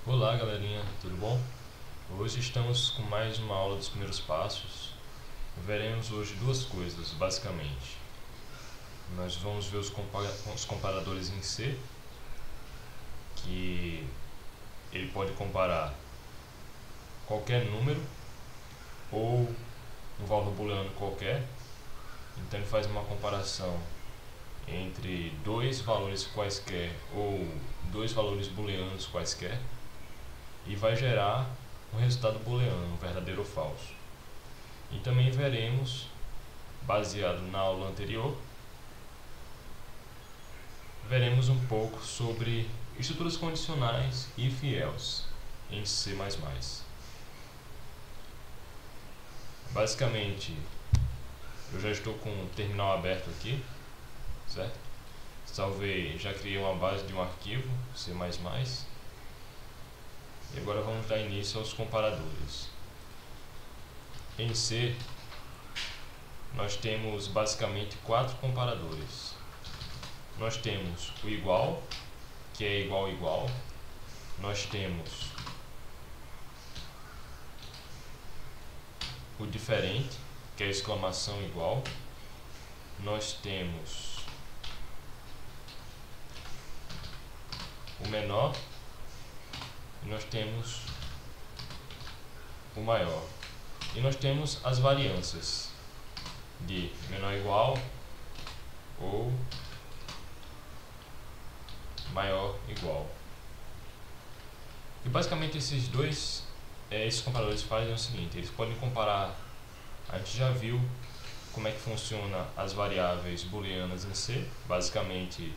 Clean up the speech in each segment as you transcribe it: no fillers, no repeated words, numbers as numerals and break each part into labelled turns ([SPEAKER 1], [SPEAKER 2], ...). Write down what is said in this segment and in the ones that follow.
[SPEAKER 1] Olá galerinha, tudo bom? Hoje estamos com mais uma aula dos primeiros passos. Veremos hoje duas coisas, basicamente. Nós vamos ver os comparadores em C, que ele pode comparar qualquer número ou um valor booleano qualquer. Então ele faz uma comparação entre dois valores quaisquer ou dois valores booleanos quaisquer e vai gerar um resultado booleano, verdadeiro ou falso. E também veremos, baseado na aula anterior, veremos um pouco sobre estruturas condicionais if e else em C++. Basicamente, eu já estou com o terminal aberto aqui, certo? Salvei, já criei uma base de um arquivo C++. E agora vamos dar início aos comparadores. Em C, nós temos basicamente quatro comparadores. Nós temos o igual, que é igual igual. Nós temos o diferente, que é exclamação igual. Nós temos o menor e nós temos o maior. E nós temos as variâncias de menor igual ou maior igual. E basicamente esses comparadores fazem o seguinte: eles podem comparar. A gente já viu como é que funciona as variáveis booleanas em C. Basicamente,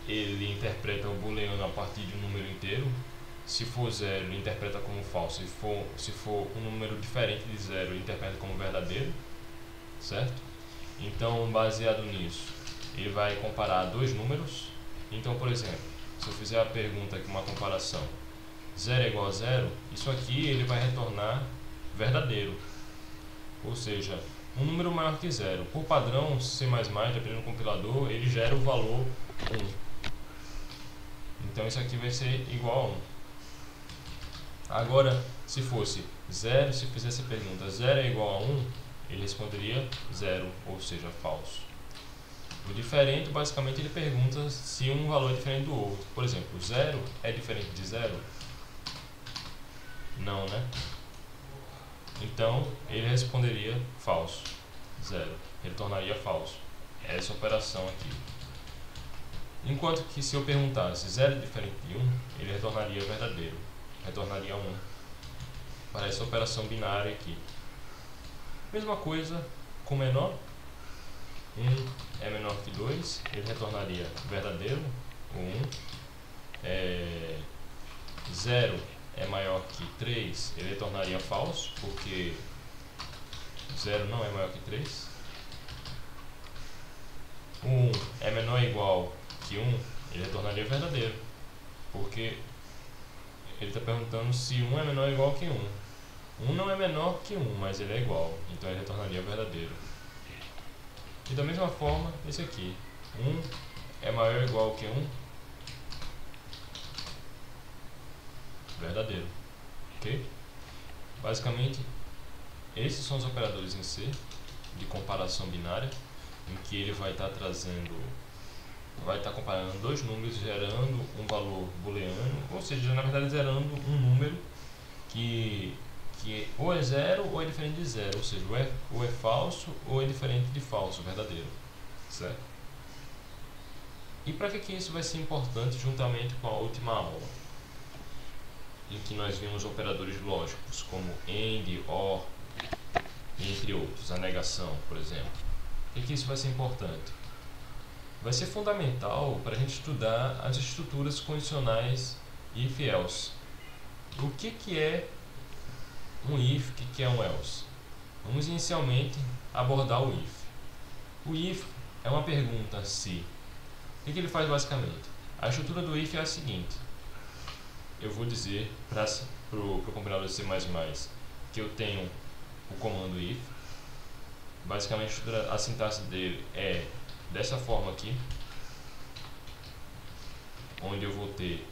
[SPEAKER 1] ele interpreta o booleano a partir de um número inteiro. Se for zero, ele interpreta como falso. Se for um número diferente de zero, ele interpreta como verdadeiro, certo? Então, baseado nisso, ele vai comparar dois números. Então, por exemplo, se eu fizer a pergunta aqui, uma comparação, 0 é igual a 0, isso aqui ele vai retornar verdadeiro. Ou seja, um número maior que 0. Por padrão, C++, dependendo do compilador, ele gera o valor 1. Então isso aqui vai ser igual a 1. Agora, se fosse 0, se fizesse a pergunta 0 é igual a 1, ele responderia 0, ou seja, falso. O diferente, basicamente, ele pergunta se um valor é diferente do outro. Por exemplo, 0 é diferente de 0? Não, né? Então, ele responderia falso. 0. Ele tornaria falso. Essa operação aqui. Enquanto que se eu perguntasse 0 é diferente de 1, ele retornaria verdadeiro. Retornaria 1. Para essa operação binária aqui. Mesma coisa com menor. 1 é menor que 2, ele retornaria verdadeiro, o 1. 0 é maior que 3, ele retornaria falso, porque 0 não é maior que 3. 1 é menor ou igual que 1, ele retornaria verdadeiro, porque ele está perguntando se 1 é menor ou igual que 1. 1 não é menor que 1, mas ele é igual, então ele retornaria verdadeiro. E da mesma forma, esse aqui, 1 é maior ou igual que 1, verdadeiro, ok? Basicamente, esses são os operadores em C, de comparação binária, em que ele vai estar comparando dois números, gerando um valor booleano, ou seja, na verdade gerando um número que ou é 0 ou é diferente de 0, ou seja, ou é falso ou é diferente de falso, verdadeiro, certo? E para que isso vai ser importante juntamente com a última aula, em que nós vimos operadores lógicos como AND, OR, entre outros, a negação, por exemplo. Por que isso vai ser importante? Vai ser fundamental para a gente estudar as estruturas condicionais if e else. O que é um if, o que é um else? Vamos inicialmente abordar o if. O if é uma pergunta se. O que ele faz basicamente? A estrutura do if é a seguinte. Eu vou dizer para o compilador C++ que eu tenho o comando if. Basicamente a sintaxe dele é dessa forma aqui, onde eu vou ter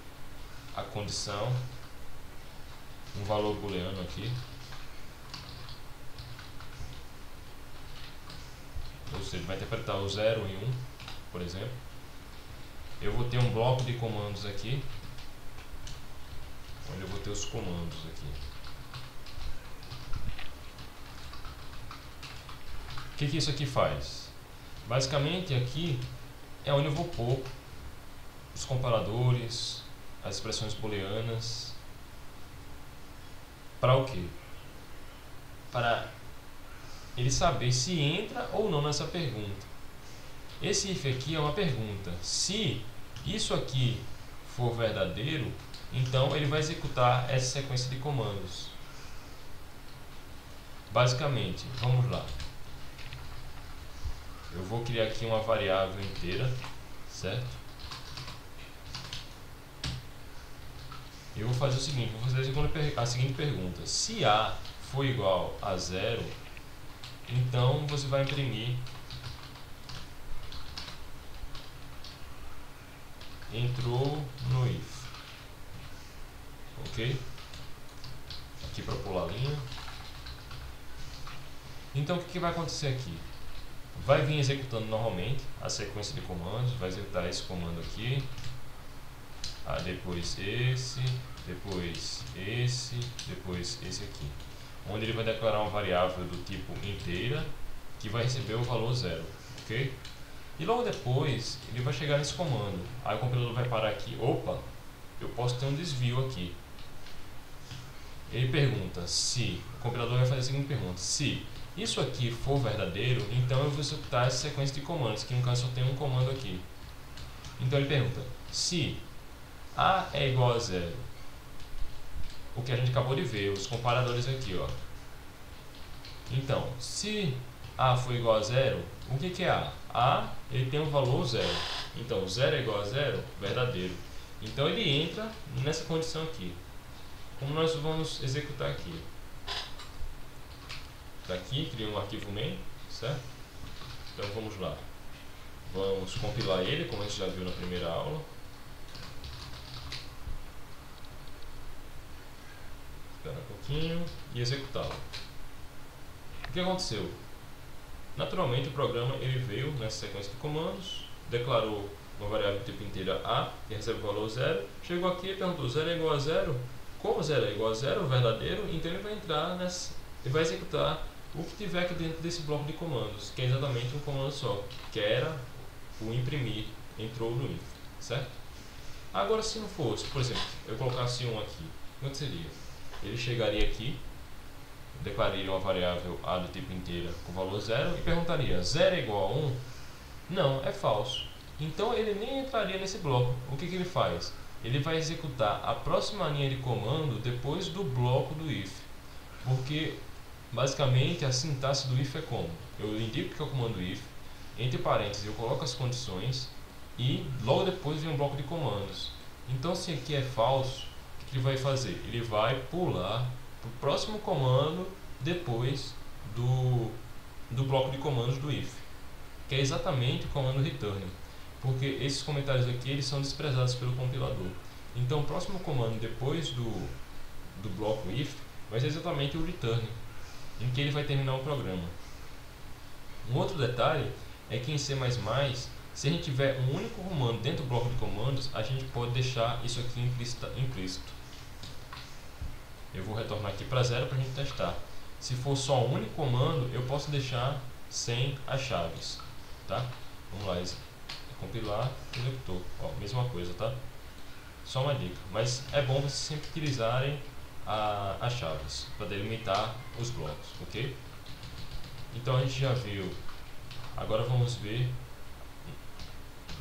[SPEAKER 1] a condição, um valor booleano aqui, ou seja, vai interpretar o 0 e 1, por exemplo. Eu vou ter um bloco de comandos aqui, onde eu vou ter os comandos aqui. O que isso aqui faz? Basicamente aqui é onde eu vou pôr os comparadores, as expressões booleanas. Para o quê? Para ele saber se entra ou não nessa pergunta. Esse if aqui é uma pergunta. Se isso aqui for verdadeiro, então ele vai executar essa sequência de comandos. Basicamente, vamos lá. Eu vou criar aqui uma variável inteira, certo? Eu vou fazer o seguinte, vou fazer a seguinte pergunta. Se A for igual a 0, então você vai imprimir entrou no if. Ok? Aqui para pular a linha. Então o que vai acontecer aqui? Vai vir executando normalmente a sequência de comandos, vai executar esse comando aqui, depois esse, depois esse aqui, onde ele vai declarar uma variável do tipo inteira que vai receber o valor 0, ok? E logo depois ele vai chegar nesse comando, aí o compilador vai parar aqui, opa, eu posso ter um desvio aqui. Ele pergunta se, o compilador vai fazer a seguinte pergunta: se isso aqui for verdadeiro, então eu vou executar essa sequência de comandos, que no caso só tem um comando aqui. Então ele pergunta: se A é igual a 0, o que a gente acabou de ver, os comparadores aqui, ó. Então, se A for igual a 0, o que é A? A, ele tem um valor 0. Então, 0 é igual a 0, verdadeiro. Então ele entra nessa condição aqui. Como nós vamos executar aqui? Daqui, cria um arquivo main, certo? Então vamos lá. Vamos compilar ele, como a gente já viu na primeira aula. Espera um pouquinho e executá-lo. O que aconteceu? Naturalmente o programa ele veio nessa sequência de comandos, declarou uma variável do tipo inteira A, que recebe o valor 0, chegou aqui e perguntou: 0 é igual a 0? Como 0 é igual a 0, verdadeiro, então ele vai entrar nessa, ele vai executar o que tiver aqui dentro desse bloco de comandos, que é exatamente um comando só, que era o imprimir, entrou no if, certo? Agora, se não fosse, por exemplo, eu colocasse um aqui, o que seria? Ele chegaria aqui, declararia uma variável A do tipo inteira com valor 0 e perguntaria: 0 é igual a 1? Não, é falso. Então ele nem entraria nesse bloco. O que ele faz? Ele vai executar a próxima linha de comando depois do bloco do if. Porque basicamente a sintaxe do if é como? Eu indico que é o comando if, entre parênteses eu coloco as condições e logo depois vem um bloco de comandos. Então se aqui é falso, o que ele vai fazer? Ele vai pular para o próximo comando depois do bloco de comandos do if, que é exatamente o comando return, porque esses comentários aqui eles são desprezados pelo compilador. Então o próximo comando depois do bloco if vai ser exatamente o return, em que ele vai terminar o programa. Um outro detalhe é que em C++, se a gente tiver um único comando dentro do bloco de comandos, a gente pode deixar isso aqui implícito. Eu vou retornar aqui para 0 para a gente testar. Se for só um único comando, eu posso deixar sem as chaves, tá? Vamos lá, compilar, executou. Ó, mesma coisa, tá? Só uma dica, mas é bom vocês sempre utilizarem as chaves para delimitar os blocos, ok? Então a gente já viu. Agora vamos ver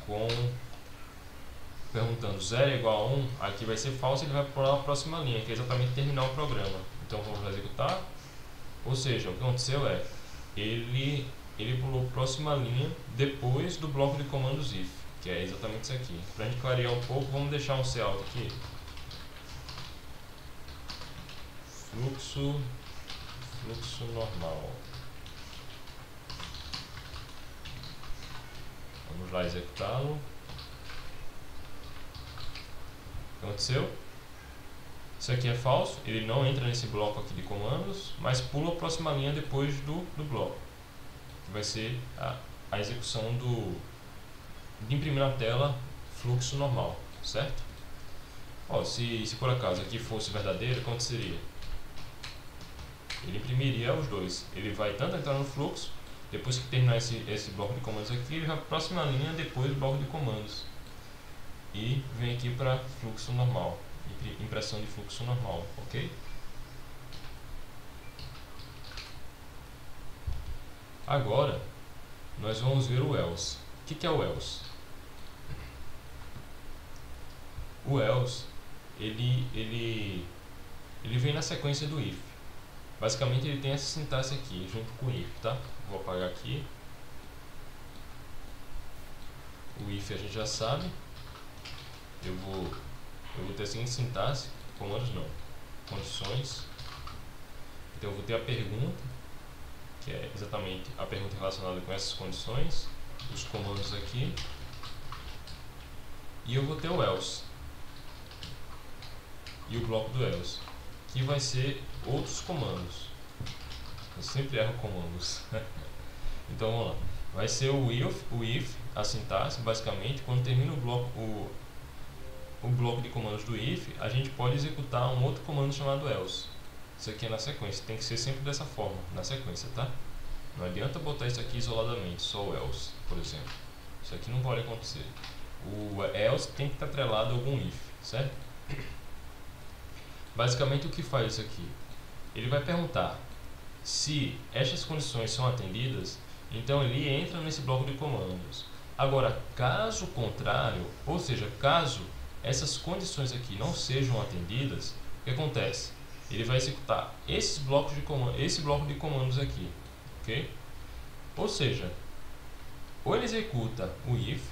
[SPEAKER 1] com perguntando 0 é igual a 1, aqui vai ser falso, ele vai pular a próxima linha, que é exatamente terminar o programa. Então vamos executar. Ou seja, o que aconteceu é ele pulou a próxima linha depois do bloco de comandos if, que é exatamente isso aqui. Para a gente clarear um pouco, vamos deixar um cout aqui. Fluxo normal. Vamos lá executá-lo. O que aconteceu? Isso aqui é falso, ele não entra nesse bloco aqui de comandos, mas pula a próxima linha depois do bloco, que vai ser a execução de imprimir na tela fluxo normal, certo? Ó, se por acaso aqui fosse verdadeiro, o que aconteceria? Ele imprimiria os dois. Ele vai tanto entrar no fluxo, depois que terminar esse bloco de comandos aqui, ele vai para a próxima linha depois do bloco de comandos. E vem aqui para fluxo normal, impressão de fluxo normal, ok? Agora, nós vamos ver o else. O que é o else? O else, ele vem na sequência do if. Basicamente ele tem essa sintaxe aqui, junto com o if, tá? Vou apagar aqui. O if a gente já sabe. Eu vou ter a seguinte sintaxe, comandos não, condições. Então eu vou ter a pergunta, que é exatamente a pergunta relacionada com essas condições, os comandos aqui. E eu vou ter o else. E o bloco do else, que vai ser outros comandos. Eu sempre erro comandos. Então vamos lá. Vai ser o if, a sintaxe, basicamente, quando termina o bloco de comandos do if, a gente pode executar um outro comando chamado else. Isso aqui é na sequência, tem que ser sempre dessa forma, na sequência, tá? Não adianta botar isso aqui isoladamente, só o else, por exemplo. Isso aqui não pode acontecer. O else tem que estar atrelado a algum if, certo? Basicamente o que faz isso aqui? Ele vai perguntar se estas condições são atendidas, então ele entra nesse bloco de comandos. Agora, caso contrário, ou seja, caso essas condições aqui não sejam atendidas, o que acontece? Ele vai executar esse bloco de comandos aqui, ok? Ou seja, ou ele executa o if,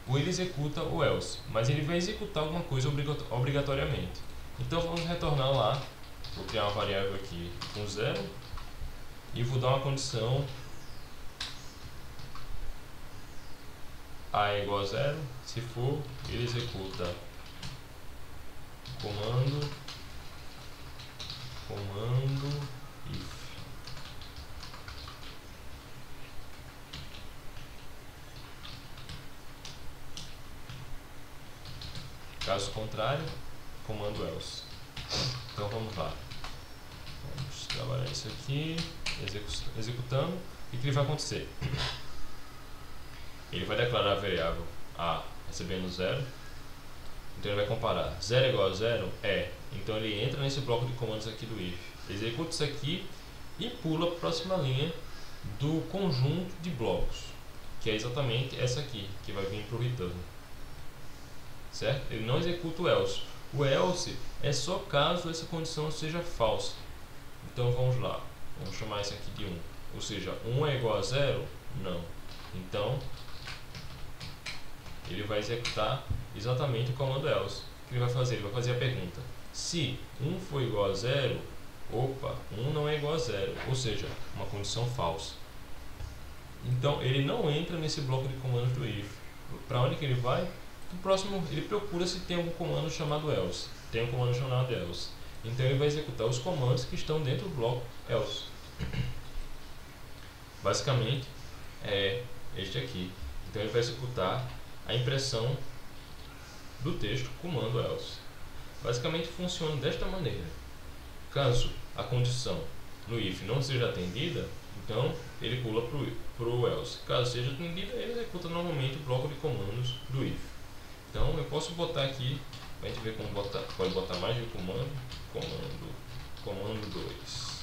[SPEAKER 1] ou ele executa o else, mas ele vai executar alguma coisa obrigatoriamente. Então vamos retornar lá, vou criar uma variável aqui com 0 e vou dar uma condição a é igual a 0, se for, ele executa comando if. Caso contrário, comando else. Então vamos lá. Vamos trabalhar isso aqui, executando. E o que vai acontecer? Ele vai declarar a variável a recebendo 0. Então ele vai comparar 0 é igual a 0? É. Então ele entra nesse bloco de comandos aqui do if. Executa isso aqui e pula para a próxima linha do conjunto de blocos, que é exatamente essa aqui, que vai vir para o return. Certo? Ele não executa o else. O else é só caso essa condição seja falsa. Então vamos lá. Vamos chamar isso aqui de 1. Ou seja, 1 é igual a 0? Não. Então ele vai executar exatamente o comando else. O que ele vai fazer? Ele vai fazer a pergunta: se 1 for igual a 0, opa, 1 não é igual a 0, ou seja, uma condição falsa. Então ele não entra nesse bloco de comandos do if. Para onde que ele vai? No próximo ele procura se tem algum comando chamado else. Tem um comando chamado else. Então ele vai executar os comandos que estão dentro do bloco else. Basicamente é este aqui. Então ele vai executar a impressão do texto comando else. Basicamente funciona desta maneira. Caso a condição no if não seja atendida, então ele pula para o else. Caso seja atendida, ele executa normalmente o bloco de comandos do if. Então eu posso botar aqui, para a gente ver como pode botar mais de um comando, comando 2.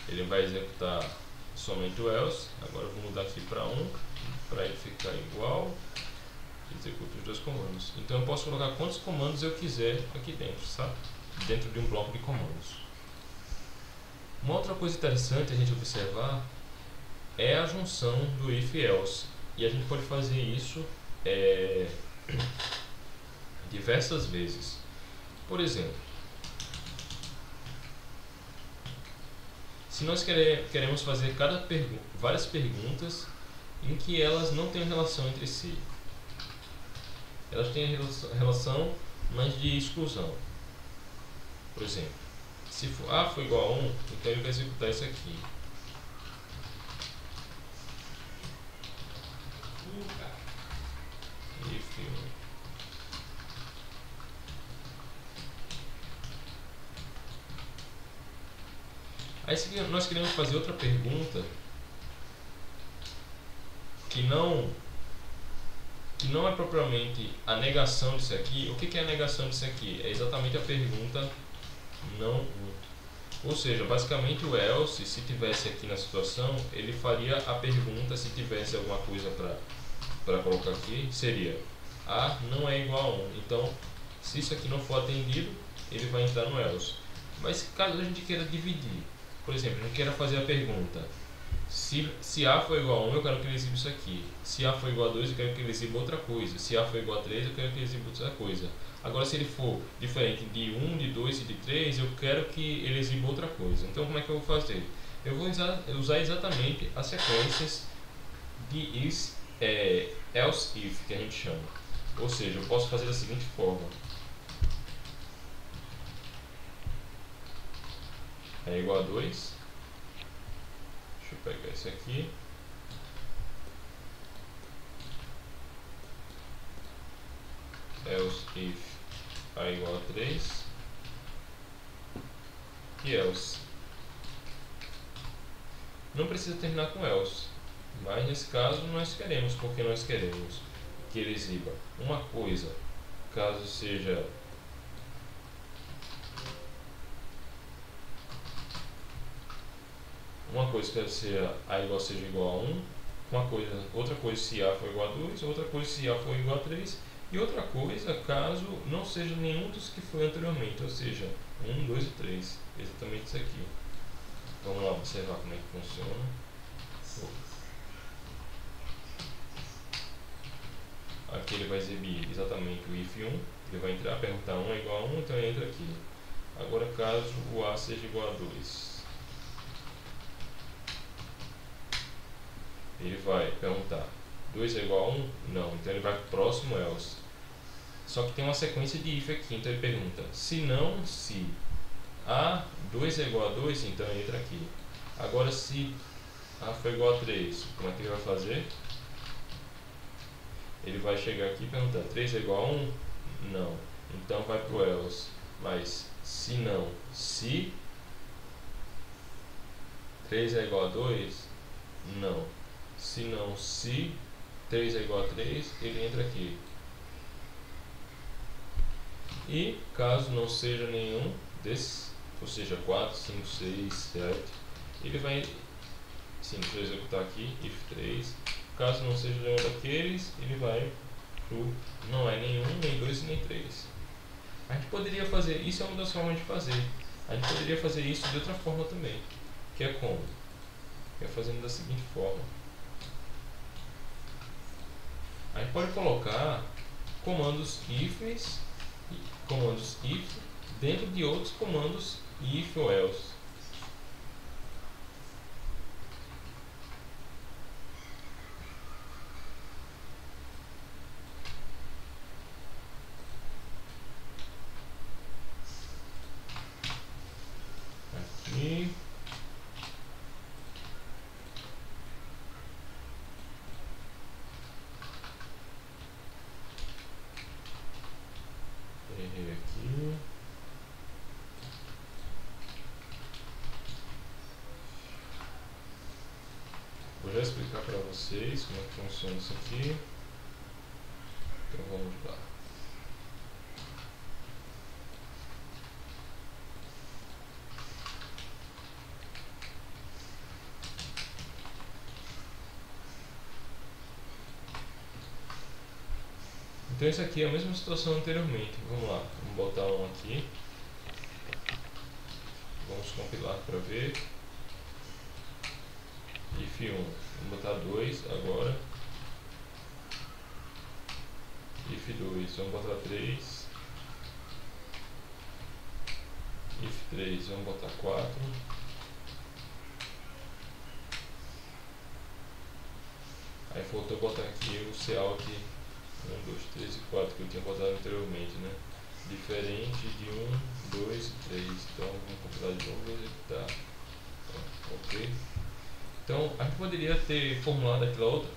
[SPEAKER 1] Ele vai executar somente o else. Agora eu vou mudar aqui para 1, para ele ficar igual. Executa os dois comandos. Então eu posso colocar quantos comandos eu quiser aqui dentro, sabe? Dentro de um bloco de comandos. Uma outra coisa interessante a gente observar é a junção do if e else. E a gente pode fazer isso diversas vezes. Por exemplo, se nós queremos fazer várias perguntas em que elas não têm relação entre si. elas têm relação, mas de exclusão. Por exemplo, se for A for igual a 1, então ele vai executar isso aqui. If 1. Aí nós queremos fazer outra pergunta que não é propriamente a negação disso aqui. O que é a negação disso aqui? É exatamente a pergunta não. Ou seja, basicamente o else, se tivesse aqui na situação, ele faria a pergunta, se tivesse alguma coisa para colocar aqui, seria A não é igual a 1. Então, se isso aqui não for atendido, ele vai entrar no else. Mas caso a gente queira dividir, por exemplo, a gente queira fazer a pergunta, se A for igual a 1, eu quero que ele exiba isso aqui. Se A for igual a 2, eu quero que ele exiba outra coisa. Se A for igual a 3, eu quero que ele exiba outra coisa. Agora, se ele for diferente de 1, de 2 e de 3, eu quero que ele exiba outra coisa. Então, como é que eu vou fazer? Eu vou usar exatamente as sequências de else if, que a gente chama. Ou seja, eu posso fazer da seguinte forma. É igual a 2. Deixa eu pegar esse aqui. Else if A igual a 3. E else. Não precisa terminar com else, mas nesse caso nós queremos, porque nós queremos que ele exiba uma coisa, caso seja A seja igual a 1, outra coisa se A for igual a 2, outra coisa se A for igual a 3, e outra coisa caso não seja nenhum dos que foi anteriormente, ou seja, 1, 2 e 3, exatamente isso aqui. Vamos lá observar como é que funciona. Aqui ele vai exibir exatamente o if 1, ele vai entrar, perguntar 1 é igual a 1, então ele entra aqui. Agora caso o A seja igual a 2, ele vai perguntar 2 é igual a 1? Não, então ele vai para o próximo else. Só que tem uma sequência de if aqui, então ele pergunta se não, se A 2 é igual a 2, então ele entra aqui. Agora se A for igual a 3, como é que ele vai fazer? Ele vai chegar aqui e perguntar 3 é igual a 1? Não, então vai para o else. Mas se não, se 3 é igual a 2? Não. Se não, se 3 é igual a 3, ele entra aqui. E caso não seja nenhum desses, ou seja, 4, 5, 6, 7, ele vai, sim, deixa eu executar aqui, if 3. Caso não seja nenhum daqueles, ele vai pro não é nenhum, nem 2 e nem 3. A gente poderia fazer, isso é uma das formas de fazer. A gente poderia fazer isso de outra forma também, que é como? Que é fazendo da seguinte forma. A gente pode colocar comandos if dentro de outros comandos if ou else. Aqui. Errei aqui. Vou já explicar para vocês como é que funciona isso aqui. Então vamos lá. Então isso aqui é a mesma situação anteriormente. Vamos lá, vamos botar um aqui. Vamos compilar para ver. If 1, vamos botar 2 agora. If 2, vamos botar 3. If 3, vamos botar 4. Aí faltou botar aqui o cout 1, 2, 3 e 4 que eu tinha botado anteriormente, né? Diferente de 1, 2 e 3. Então vamos compilar de novo e executar. Ok. Então a gente poderia ter formulado aquela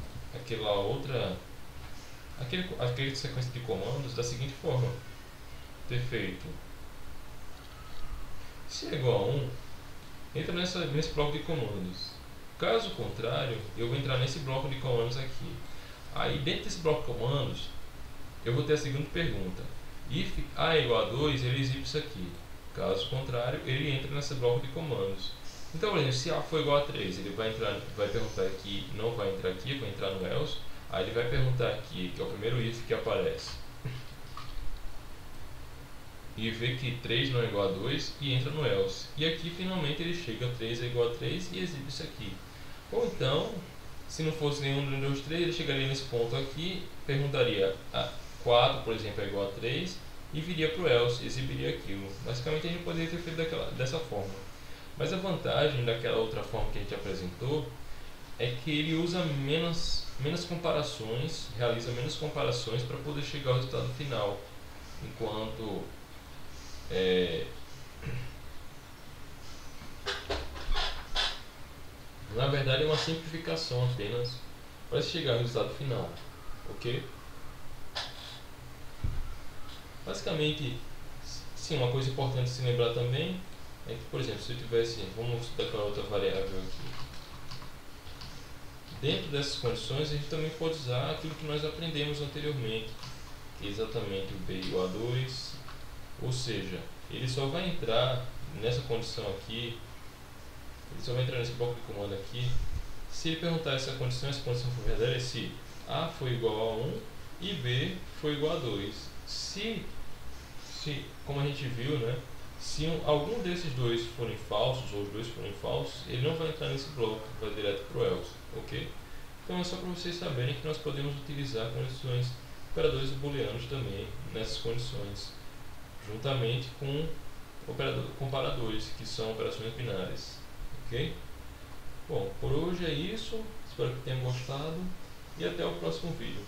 [SPEAKER 1] sequência de comandos da seguinte forma: ter feito se é igual a 1, entra nesse bloco de comandos. Caso contrário, eu vou entrar nesse bloco de comandos aqui. Aí dentro desse bloco de comandos, eu vou ter a seguinte pergunta: if a é igual a 2, ele exibe isso aqui. Caso contrário, ele entra nesse bloco de comandos. Então, por exemplo, se a for igual a 3, ele vai perguntar aqui, não vai entrar aqui, vai entrar no else. Aí ele vai perguntar aqui, que é o primeiro if que aparece, e vê que 3 não é igual a 2 e entra no else. E aqui finalmente ele chega a 3 é igual a 3 e exibe isso aqui. Ou então, se não fosse nenhum dos dois 3, ele chegaria nesse ponto aqui, perguntaria a 4, por exemplo, é igual a 3 e viria para o else, exibiria aquilo. Basicamente a gente poderia ter feito dessa forma. Mas a vantagem daquela outra forma que a gente apresentou é que ele usa menos comparações, realiza menos comparações para poder chegar ao resultado final. Enquanto na verdade é uma simplificação apenas para chegar ao resultado final, ok? Basicamente, sim, uma coisa importante se lembrar também é que, por exemplo, se eu tivesse, vamos declarar outra variável aqui, dentro dessas condições a gente também pode usar aquilo que nós aprendemos anteriormente, que é exatamente o b igual a 2, ou seja, ele só vai entrar nessa condição aqui, ele só vai entrar nesse bloco de comando aqui, se ele perguntar essa condição for verdadeira, se a for igual a 1 e b for igual a 2. Se como a gente viu, né, se algum desses dois forem falsos, ou os dois forem falsos, ele não vai entrar nesse bloco, vai direto para o else, ok? Então é só para vocês saberem que nós podemos utilizar condições operadores booleanos também nessas condições, juntamente com comparadores, que são operações binárias, ok? Bom, por hoje é isso, espero que tenham gostado e até o próximo vídeo.